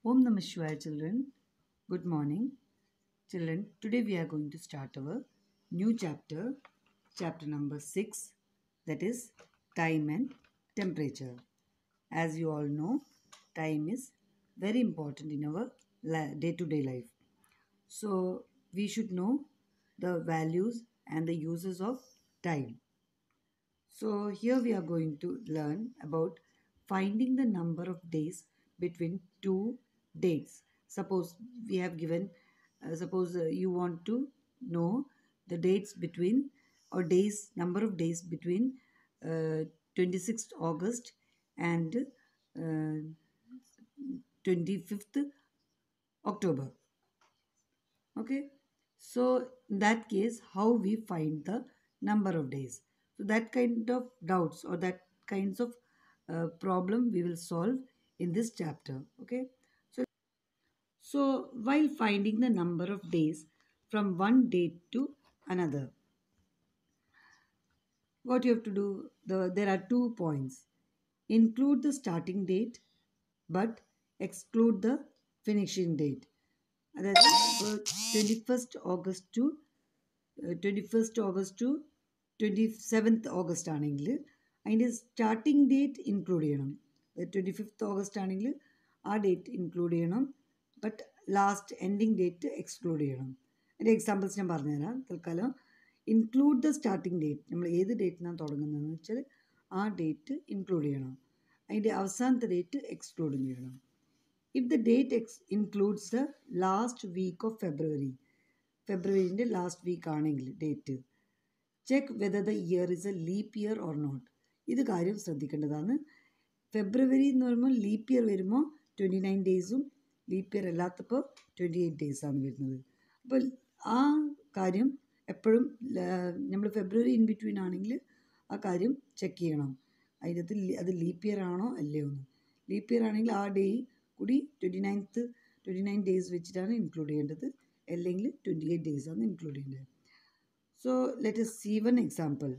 Om Namah Shivaya, children. Good morning. Children, today we are going to start our new chapter, chapter number 6, that is time and temperature. As you all know, time is very important in our day-to-day life. So, we should know the values and the uses of time. So, here we are going to learn about finding the number of days between two dates. Suppose we have given, suppose you want to know the dates between or days, number of days between 26th August and 25th October. Okay, so in that case, how we find the number of days? So that kind of doubts or that kinds of problem we will solve in this chapter. Okay, so while finding the number of days from one date to another, what you have to do? There are 2 points. Include the starting date, but exclude the finishing date. അതായത് 21st August to 21st August to 27th August ആണെങ്കിൽ അതിൻ്റെ starting date include ചെയ്യണം. 25th August ആണെങ്കിൽ ആ date include ചെയ്യണം, but last ending date exclude ചെയ്യണം. അതിൻ്റെ examples ഞാൻ പറഞ്ഞുതരാം. തൽക്കാലം ഇൻക്ലൂഡ് ദ സ്റ്റാർട്ടിംഗ് ഡേറ്റ്, നമ്മൾ ഏത് ഡേറ്റിനാണ് തുടങ്ങുന്നതെന്ന് വെച്ചാൽ ആ ഡേറ്റ് ഇൻക്ലൂഡ് ചെയ്യണം. അതിൻ്റെ അവസാനത്തെ ഡേറ്റ് എക്സ്ക്ലൂഡും ചെയ്യണം. If the date includes the last week of February, ഫെബ്രുവരിൻ്റെ ലാസ്റ്റ് വീക്ക് ആണെങ്കിൽ date, check whether the year is a leap year or not. ഇത് കാര്യം ശ്രദ്ധിക്കേണ്ടതാണ്. ഫെബ്രുവരി എന്ന് പറയുമ്പോൾ ലീപ്പ് ഇയർ വരുമ്പോൾ 29 ഡേയ്സും ലീപ്പ് ഇയർ അല്ലാത്തപ്പോൾ 28 ഡേയ്സാണ് വരുന്നത്. അപ്പോൾ ആ കാര്യം എപ്പോഴും നമ്മൾ ഫെബ്രുവരി ഇൻ ബിറ്റ്വീൻ ആണെങ്കിൽ ആ കാര്യം ചെക്ക് ചെയ്യണം. അതിനകത്ത് അത് ലീപ്പ് ഇയർ ആണോ അല്ലയോ എന്ന്. ലീപ്പ് ഇയർ ആണെങ്കിൽ ആ ഡേ കൂടി 29 ഡേയ്സ് വെച്ചിട്ടാണ് ഇൻക്ലൂഡ് ചെയ്യേണ്ടത്, അല്ലെങ്കിൽ 28 ഡേയ്സാണ് ഇൻക്ലൂഡ് ചെയ്യേണ്ടത്. So let us see one example.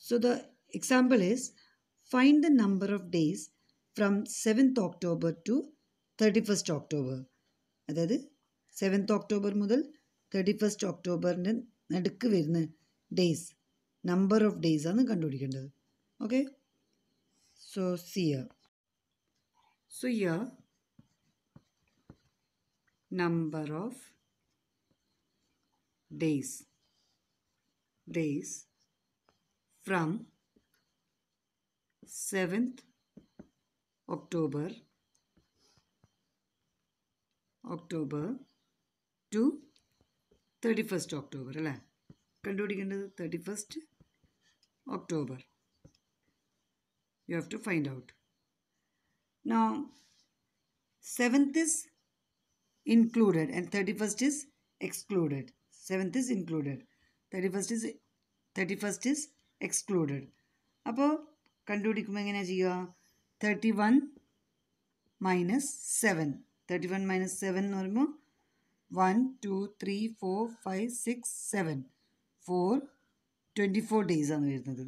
So the example is, find the number of days from 7th October to 31st October. അതായത് 7th October മുതൽ 31st Octoberൻ്റെ നടുക്ക് വരുന്ന ഡേയ്സ്, നമ്പർ ഓഫ് ഡേയ്സ് ആണ് കണ്ടുപിടിക്കേണ്ടത്. Okay, so see here. So here, number of days from 7th October to 31st October അല്ലേ കണ്ടുപിടിക്കേണ്ടത്. 31st October you have to find out. Now 7th is included and 31st is excluded. 7th is included, 31st is excluded. അപ്പോൾ കണ്ടുപിടിക്കുമ്പോൾ എങ്ങനെയാണ് ചെയ്യുക? 31 minus 7. 31 minus 7 എന്ന് പറയുമ്പോൾ 1 2 3 4 5 6 7 4 24 days ആണ് വരുന്നത്.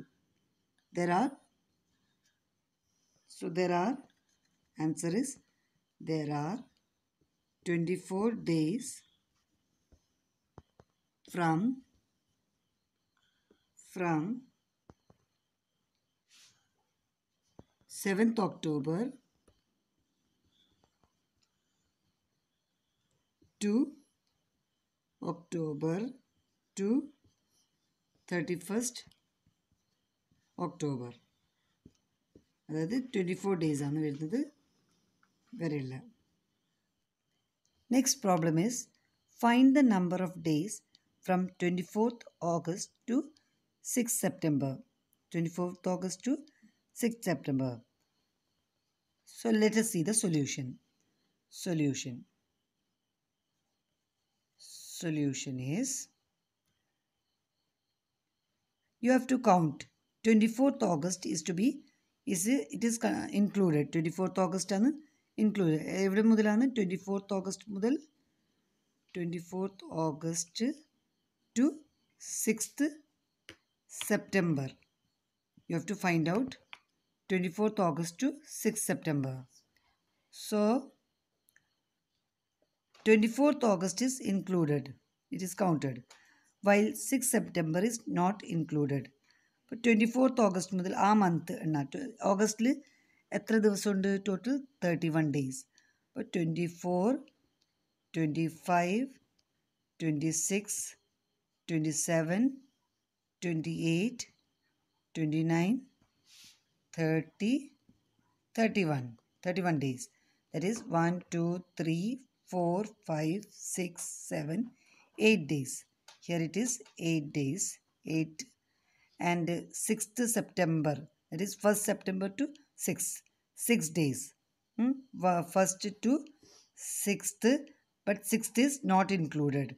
Answer is there are 24 days from 7th October to 31st October. അതായത് 24 days ആണ് വരുന്നത്, വരില്ല. Next problem is, find the number of days from 24th August to 6th September. 24th August to 6th September. So let us see the solution. Solution is, you have to count. 24th August is included. 24th August ആണ് included. എവിടെ മുതലാണ്? 24th August മുതൽ 24th August to 6th September. You have to find out 24th August to 6th September. So 24th August is included. It is counted. While 6th September is not included. അപ്പോൾ 24th August മുതൽ ആ month ഓഗസ്റ്റിൽ എത്ര ദിവസമുണ്ട് total 31 days. അപ്പോൾ 24, 25, 26, 27, 28, 29, 30, 31 days. That is 1, 2, 3, 4, 5, 6, 7, 8 days. Here it is 8 days. 8 and 6th September. That is 1st September to 6. 6 days. 1st to 6th. But 6th is not included.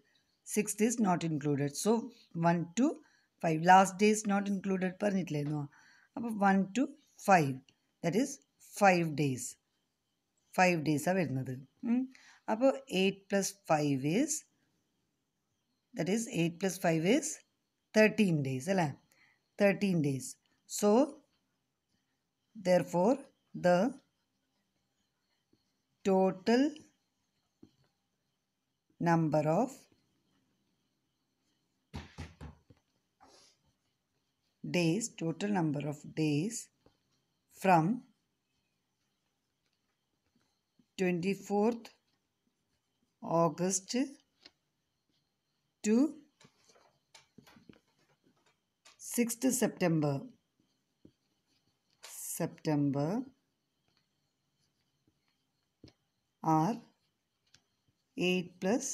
6th is not included. So 1 to 5. Last day is not included. പറഞ്ഞിട്ടില്ലായിരുന്നോ? അപ്പോൾ 1 to 5. That is 5 days. 5 days are വരുന്നത്. അപ്പോൾ 8 plus 5 is, that is 8 plus 5 is 13 days. അല്ലേ? 13 days. So therefore the total number of days from 24th August to 6th September are 8 plus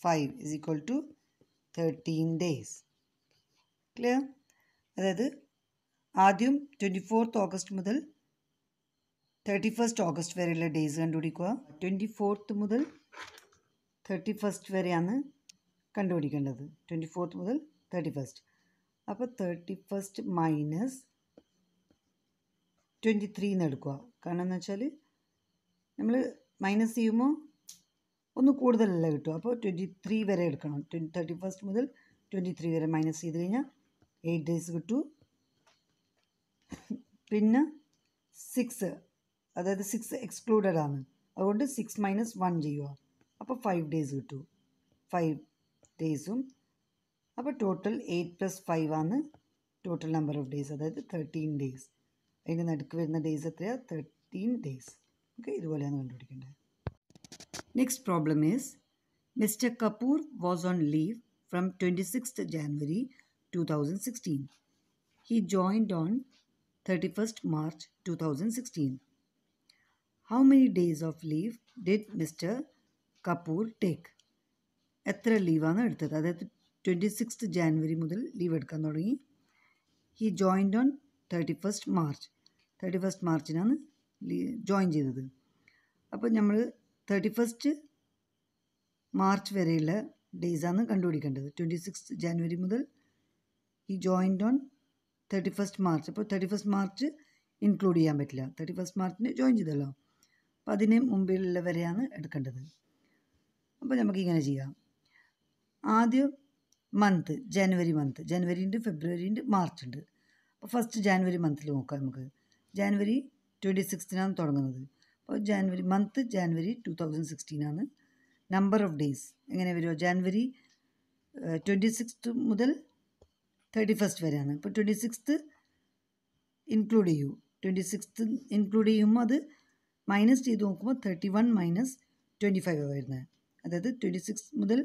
5 is equal to 13 days. Clear? അതായത് ആദ്യം 24th August മുതൽ 31st August വരെയുള്ള days കണ്ടുപിടിക്കുക. 24th മുതൽ 31st വരെയാണ് കണ്ടുപിടിക്കേണ്ടത്. 24th മുതൽ 31st. അപ്പോൾ 31st മൈനസ് 23 എന്ന് എടുക്കുക. കാരണം എന്ന് വെച്ചാൽ നമ്മൾ മൈനസ് ചെയ്യുമ്പോൾ ഒന്ന് കൂടുതലല്ല കിട്ടും. അപ്പോൾ 23 വരെ എടുക്കണം. 31st മുതൽ 23 വരെ മൈനസ് ചെയ്ത് കഴിഞ്ഞാൽ 8 ഡേയ്സ് കിട്ടും. പിന്നെ 6, അതായത് 6 എക്സ്ക്ലൂഡഡ് ആണ്. അതുകൊണ്ട് 6 മൈനസ് 1 ചെയ്യുക. അപ്പോൾ 5 ഡേയ്സ് കിട്ടും. 5 ഡേയ്സും. അപ്പോൾ ടോട്ടൽ 8 plus 5 ആണ് ടോട്ടൽ നമ്പർ ഓഫ് ഡേയ്സ്. അതായത് 13 ഡേയ്സ്. അതിൻ്റെ നടുക്ക് വരുന്ന ഡേയ്സ് എത്രയാണ്? 13 ഡേയ്സ്. ഓക്കെ, ഇതുപോലെയാണ് കണ്ടുപിടിക്കേണ്ടത്. Next problem is mister Kapoor was on leave from 26th January 2016. He joined on 31st March 2016. How many days of leave did Mr. Kapoor take? എത്ര ലീവാണ് എടുത്തത്? അതായത് 26th January മുതൽ ലീവ് എടുക്കാൻ തുടങ്ങി. He joined on 31st March. 31st മാർച്ചിനാണ് join ചെയ്തത്. അപ്പോൾ നമ്മൾ 31st മാർച്ച് വരെയുള്ള ഡേയ്സാണ് കണ്ടുപിടിക്കേണ്ടത്. 26th January മുതൽ he joined on 31st March. അപ്പോൾ 31st മാർച്ച് ഇൻക്ലൂഡ് ചെയ്യാൻ പറ്റില്ല. 31st മാർച്ചിന് ജോയിൻ ചെയ്തല്ലോ. അപ്പോൾ അതിന് മുമ്പിലുള്ളവരെയാണ് എടുക്കേണ്ടത്. അപ്പോൾ നമുക്കിങ്ങനെ ചെയ്യാം. ആദ്യം മന്ത് ജനുവരി മന്ത്. ജനുവരി ഉണ്ട്, ഫെബ്രുവരി ഉണ്ട്, മാർച്ച് ഉണ്ട്. അപ്പോൾ ഫസ്റ്റ് ജാനുവരി മന്തിൽ നോക്കാം നമുക്ക്. ജാനുവരി 26th തുടങ്ങുന്നത്. അപ്പോൾ January month January 2016 number of days എങ്ങനെ വരുമോ? ജാനുവരി 26th മുതൽ 31st വരെയാണ്. അപ്പോൾ 26th ഇൻക്ലൂഡ് ചെയ്യൂ. 26th ഇൻക്ലൂഡ് ചെയ്യുമ്പോൾ അത് മൈനസ് ചെയ്ത് നോക്കുമ്പോൾ 31 മൈനസ് 25 വരുന്നത്. അതായത് 26 മുതൽ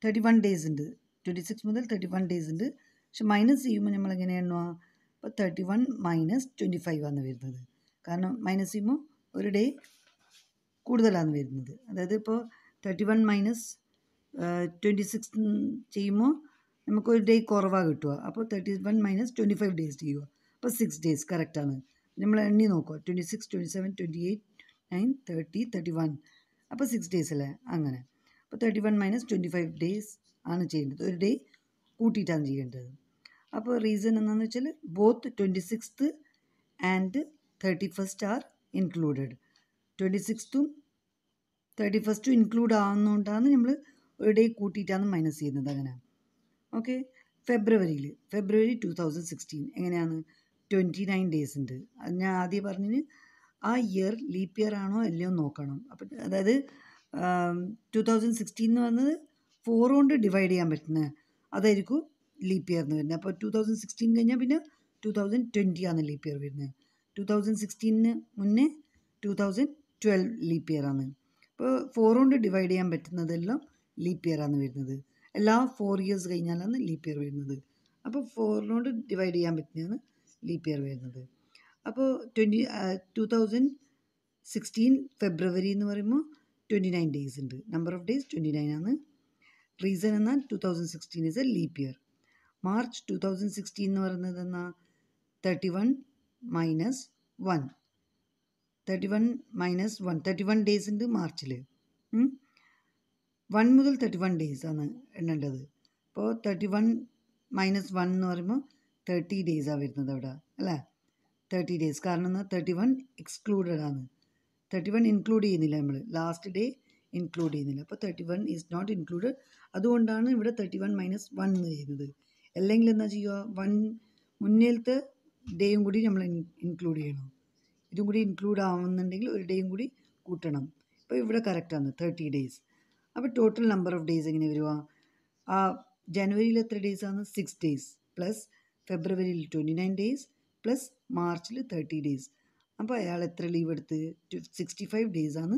31 ഡേയ്സ് ഉണ്ട്. 26 മുതൽ 31 ഡേയ്സ് ഉണ്ട്. പക്ഷെ മൈനസ് ചെയ്യുമ്പോൾ നമ്മൾ എങ്ങനെയാണോ? അപ്പോൾ 31 മൈനസ് 25 ആണ് വരുന്നത്. കാരണം മൈനസ് ചെയ്യുമ്പോൾ ഒരു ഡേ കൂടുതലാണ് വരുന്നത്. അതായത് ഇപ്പോൾ 31 മൈനസ് 26 ചെയ്യുമ്പോൾ നമുക്കൊരു ഡേ കുറവാണ് കിട്ടുക. അപ്പോൾ 31 മൈനസ് 25 ഡേയ്സ് ചെയ്യുക. അപ്പോൾ 6 ഡേയ്സ് കറക്റ്റാണ്. നമ്മൾ എണ്ണി നോക്കുക. 26, 27, 28, 9, 30, 31. അപ്പോൾ 6 ഡേയ്സ് അല്ലേ? അങ്ങനെ. അപ്പോൾ 31 മൈനസ് 25 ഡേയ്സ് ആണ് ചെയ്യേണ്ടത്. ഒരു ഡേ കൂട്ടിയിട്ടാണ് ചെയ്യേണ്ടത്. അപ്പോൾ റീസൺ എന്താണെന്ന് വെച്ചാൽ both 26th and 31st are included. 26th 31st include ആവുന്നതുകൊണ്ടാണ് നമ്മൾ ഒരു ഡേ കൂട്ടിയിട്ടാണ് മൈനസ് ചെയ്യുന്നത്. അങ്ങനെ. ഓക്കെ. ഫെബ്രുവരി 2016 എങ്ങനെയാണ്? 29 ഡേയ്സ് ഉണ്ട്. അത് ഞാൻ ആദ്യം പറഞ്ഞതിന് ആ ഇയർ ലീപ്പ് ഇയർ ആണോ അല്ലയോ നോക്കണം. അപ്പം അതായത് 2016 എന്ന് പറഞ്ഞത് 4 കൊണ്ട് ഡിവൈഡ് ചെയ്യാൻ പറ്റുന്നത് അതായിരിക്കും ലീപ്പ് ഇയർ എന്ന് വരുന്നത്. അപ്പോൾ 2016 കഴിഞ്ഞാൽ പിന്നെ 2020 ആണ് ലീപ്പ് ഇയർ വരുന്നത്. 2016 മുന്നേ 2012 ലീപ്പ് ഇയർ ആണ്. അപ്പോൾ 4 കൊണ്ട് ഡിവൈഡ് ചെയ്യാൻ പറ്റുന്നതെല്ലാം ലീപ്പ് ഇയർ ആണ് വരുന്നത്. എല്ലാ 4 ഇയേഴ്സ് കഴിഞ്ഞാലാണ് ലീപ്പ് ഇയർ വരുന്നത്. അപ്പോൾ 4 കൊണ്ട് ഡിവൈഡ് ചെയ്യാൻ പറ്റുന്നതാണ് ലീപ്പ് ഇയർ വരുന്നത്. അപ്പോൾ 2016 ഫെബ്രുവരി എന്ന് പറയുമ്പോൾ 29 ഡേയ്സ് ഉണ്ട്. നമ്പർ ഓഫ് ഡേയ്സ് 29 ആണ്. റീസൺ എന്നാൽ 2016 is A leap year. March 2016 എന്ന് പറയുന്നത് എന്നാൽ 31 മൈനസ് 1 31 ഡേയ്സ് ഉണ്ട് മാർച്ചിൽ. 1 മുതൽ 31 ഡേയ്സ് ആണ് എണ്ണേണ്ടത്. അപ്പോൾ 31 മൈനസ് 1 എന്ന് പറയുമ്പോൾ 30 ഡേയ്സാണ് വരുന്നത് അവിടെ അല്ലേ. 30 ഡേയ്സ്. കാരണം എന്നാൽ 31 എക്സ്ക്ലൂഡഡ് ആണ്. 31 ഇൻക്ലൂഡ് ചെയ്യുന്നില്ല, നമ്മൾ ലാസ്റ്റ് ഡേ ഇൻക്ലൂഡ് ചെയ്യുന്നില്ല. അപ്പോൾ 31 ഈസ് നോട്ട് ഇൻക്ലൂഡഡ്. അതുകൊണ്ടാണ് ഇവിടെ 31 മൈനസ് 1 എന്ന് ചെയ്യുന്നത്. അല്ലെങ്കിൽ എന്താ ചെയ്യുക, 1 മുന്നേലത്തെ ഡേയും കൂടി നമ്മൾ ഇൻക്ലൂഡ് ചെയ്യണം. ഇതും കൂടി ഇൻക്ലൂഡ് ആവുന്നുണ്ടെങ്കിൽ ഒരു ഡേയും കൂടി കൂട്ടണം. അപ്പോൾ ഇവിടെ കറക്റ്റാണ് 30 ഡേയ്സ്. അപ്പോൾ ടോട്ടൽ നമ്പർ ഓഫ് ഡേയ്സ് എങ്ങനെ വരുക? ആ ജനുവരിയിൽ എത്ര ഡേയ്സാണ്? 6 ഡേയ്സ് പ്ലസ് ഫെബ്രുവരിയിൽ 29 ഡേയ്സ് പ്ലസ് മാർച്ചിൽ 30 ഡേയ്സ്. അപ്പോൾ അയാൾ എത്ര ലീവ് എടുത്ത്? 65 ഡേയ്സാണ്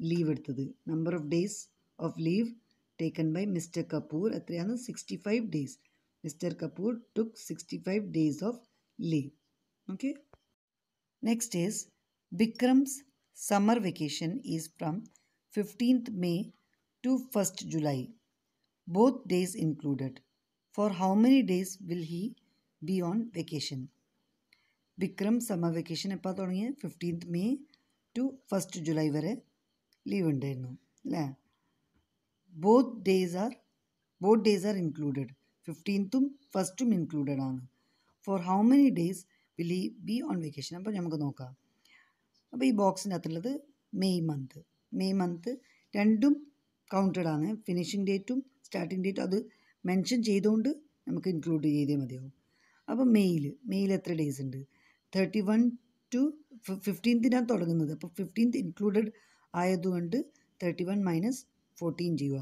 ലീവ് എടുത്തത്. Number of days of leave taken by mister Kapoor എത്രയാണ്? 65 days. Mister Kapoor took 65 days of leave. Okay. Next is Bikram's summer vacation is from 15th May to 1st July. Both days included. For how many days will he be on vacation? Bikram summer vacation എപ്പോൾ തുടങ്ങിയ? 15th May to 1st July വരെ leave ഉണ്ടായിരുന്നു അല്ലേ. Both days are included. 15th 1st included ആണ്. For how many days will he be on vacation? അപ്പോൾ നമുക്ക് നോക്കാം. അപ്പോൾ ഈ ബോക്സിൻ്റെ അകത്തുള്ളത് മെയ് മന്ത് രണ്ടും കൗണ്ടഡ് ആണ്. ഫിനിഷിംഗ് ഡേറ്റും സ്റ്റാർട്ടിംഗ് ഡേറ്റും അത് മെൻഷൻ ചെയ്തുകൊണ്ട് നമുക്ക് ഇൻക്ലൂഡ് ചെയ്തേ മതിയാവും. അപ്പോൾ മെയ്യിൽ എത്ര ഡേയ്സ് ഉണ്ട്? 31 to 15th തുടങ്ങുന്നത്. അപ്പോൾ 15th ഇൻക്ലൂഡഡ് ആയതുകൊണ്ട് 31 മൈനസ് 14 ചെയ്യുക.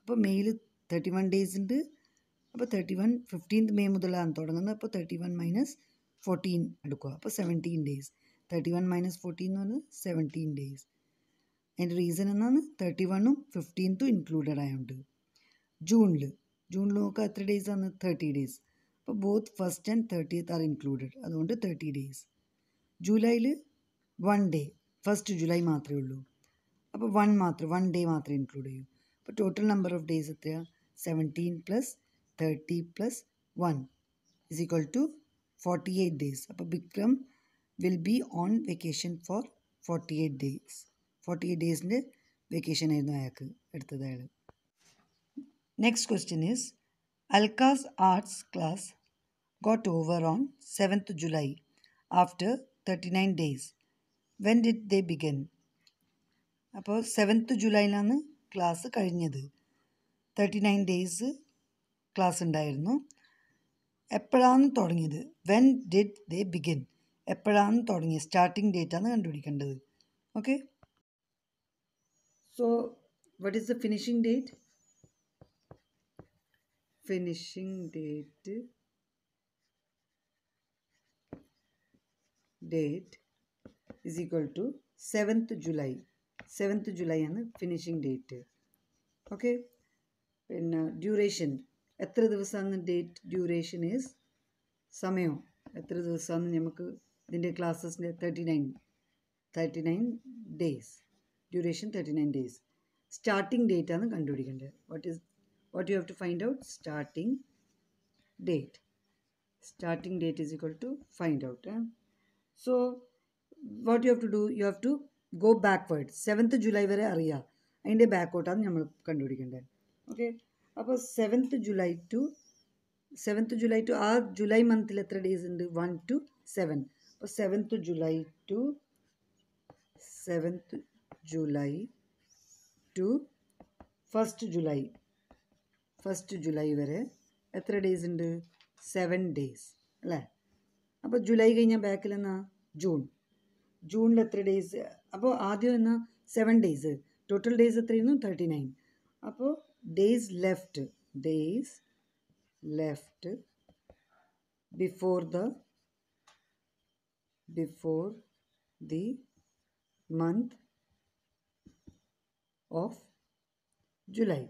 അപ്പോൾ മെയ്യിൽ 31 ഡേയ്സ് ഉണ്ട്. അപ്പോൾ 31 15th മെയ് മുതലാണ് തുടങ്ങുന്നത്. അപ്പോൾ 31 മൈനസ് 14 എടുക്കുക. അപ്പോൾ 17 ഡേയ്സ്. 31 മൈനസ് 14 എന്ന് പറഞ്ഞാൽ 17 ഡേയ്സ്. അതിൻ്റെ റീസൺ എന്നാണ് 31ഉം 15th ഇൻക്ലൂഡഡ് ആയതുകൊണ്ട്. ജൂണിൽ നോക്കുക എത്ര ഡേയ്സ് ആണ്? 30 ഡേയ്സ്. അപ്പോൾ both 1st and 30th are included, അതുകൊണ്ട് 30 ഡേയ്സ്. ജൂലൈയിൽ 1 ഡേ, 1st ജൂലൈ മാത്രമേ ഉള്ളൂ. അപ്പോൾ 1 ഡേ മാത്രമേ ഇൻക്ലൂഡ് ചെയ്യൂ. അപ്പോൾ ടോട്ടൽ നമ്പർ ഓഫ് ഡേയ്സ് എത്രയാണ്? 17 plus 30 plus 1 is equal to 48 days. അപ്പോൾ Bikram will be on vacation for 48 days. 48 ഡേയ്സിൻ്റെ വെക്കേഷൻ ആയിരുന്നു അയാൾക്ക് എടുത്തത് അയാൾ. Next question is Alka's arts class got over on 7th July after 39 days. When did they begin? അപ്പോൾ 7th ജൂലൈയിലാണ് class കഴിഞ്ഞത്. 39 days class ഉണ്ടായിരുന്നു. എപ്പോഴാണ് തുടങ്ങിയത്? When did they begin? എപ്പോഴാണ് തുടങ്ങിയത്? സ്റ്റാർട്ടിംഗ് ഡേറ്റാണ് കണ്ടുപിടിക്കേണ്ടത്. Okay. So what is the finishing date? Finishing date is equal to 7th July. 7th July ആണ് finishing date. Okay. പിന്നെ ഡ്യൂറേഷൻ എത്ര ദിവസമാണ്? ഡേറ്റ് ഡ്യൂറേഷൻ ഈസ് സമയം എത്ര ദിവസമാണ് നമുക്ക് ഇതിൻ്റെ ക്ലാസ്സസിൻ്റെ 39 days. Duration 39 days. Starting date ആണ് കണ്ടുപിടിക്കേണ്ടത്. what you have to find out? Starting date. Starting date is equal to find out. So what you have to do? You have to go backward. 7th July വരെ അറിയാം, അതിൻ്റെ ബാക്കോട്ടാണ് നമ്മൾ കണ്ടുപിടിക്കേണ്ടത്. Okay. അപ്പോൾ 7th July to ആ July മന്തിൽ എത്ര days ഉണ്ട്? 1 to 7. അപ്പോൾ 7th July to 1st July. 1st July വരെ എത്ര ഡേയ്സ് ഉണ്ട്? 7 ഡേയ്സ് അല്ലേ. അപ്പോൾ ജൂലൈ കഴിഞ്ഞാൽ ബാക്കിൽ എന്നാ ജൂൺ. ജൂണിൽ എത്ര ഡേയ്സ്? അപ്പോൾ ആദ്യം എന്നാ 7 ഡേയ്സ്. ടോട്ടൽ ഡേയ്സ് എത്രയായിരുന്നു? 39. അപ്പോൾ days left before the month of July.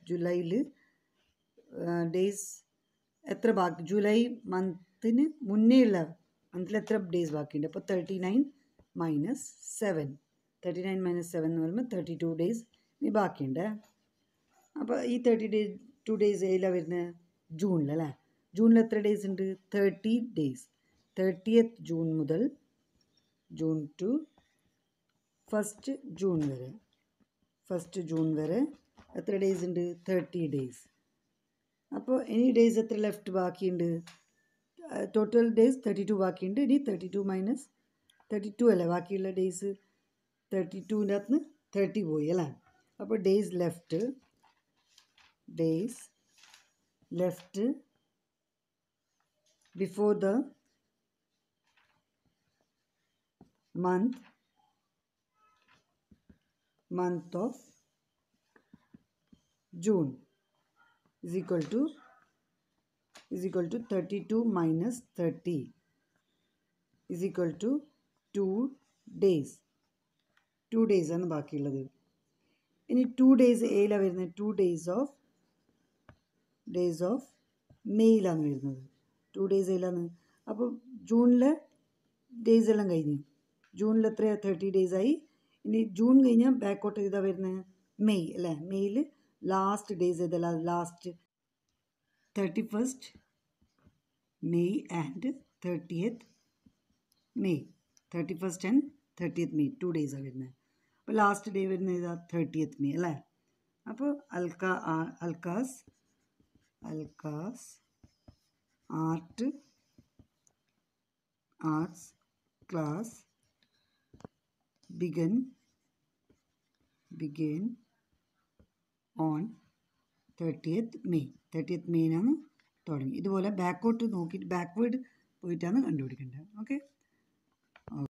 ജൂലൈയിൽ ഡേയ്സ് എത്ര ബാക്കി? ജൂലൈ മന്തിന് മുന്നേ ഉള്ള മന്തിൽ എത്ര ഡേയ്സ് ബാക്കിയുണ്ട്? അപ്പോൾ 39 മൈനസ് 7 എന്ന് പറയുമ്പോൾ 32 ഡേയ്സ് ഇനി ബാക്കിയുണ്ട്. അപ്പോൾ ഈ 32 ഡേയ്സ് ഏതിലാണ് വരുന്നത്? ജൂണിലല്ലേ. ജൂണിൽ എത്ര ഡേയ്സ് ഉണ്ട്? 30 ഡേയ്സ്. 30th ജൂൺ മുതൽ ജൂൺ ടു 1st ജൂൺ വരെ എത്ര ഡേയ്സ് ഉണ്ട്? 30 ഡേയ്സ്. അപ്പോൾ ഇനി ഡേയ്സ് എത്ര ലെഫ്റ്റ് ബാക്കിയുണ്ട്? ടോട്ടൽ ഡേയ്സ് 32 ബാക്കിയുണ്ട്. ഇനി 32 മൈനസ് 32 അല്ലേ ബാക്കിയുള്ള ഡേയ്സ്. 32ൻ്റെ അകത്ത് 30 പോയി അല്ലേ. അപ്പോൾ days left before the month of June is equal to 32 minus 30 is equal to 2 days. 2 days ആണ് ബാക്കിയുള്ളത്. ഇനി 2 ഡേയ്സ് ഏതിലാണ് വരുന്നത്? 2 ഡേയ്സ് ഓഫ് മെയ്യിലാണ് വരുന്നത്. 2 ഡേയ്സ് ഏതിലാണ്? അപ്പോൾ ജൂണിലെ ഡേയ്സ് എല്ലാം കഴിഞ്ഞ് ജൂണിൽ എത്രയാണ്? 30 ഡേയ്സ് ആയി. ഇനി ജൂൺ കഴിഞ്ഞാൽ ബാക്കോട്ട് ചെയ്താൽ വരുന്നത് മെയ് അല്ലേ. മെയ്യിൽ ലാസ്റ്റ് ഡേയ്സ് ഏതല്ല? Last 31st May and 30th May. 31st and 30th May 2 ഡേയ്സാണ് വരുന്നത്. അപ്പോൾ ലാസ്റ്റ് ഡേ വരുന്നത് ഏതാ? 30th മെയ് അല്ലേ. അപ്പോൾ Alukkas arts class began on 30th May. 30th മെയ്നാണ് തുടങ്ങി. ഇതുപോലെ ബാക്കോട്ട് നോക്കിയിട്ട് ബാക്ക്വേർഡ് പോയിട്ടാണ് കണ്ടുപിടിക്കേണ്ടത്. ഓക്കെ.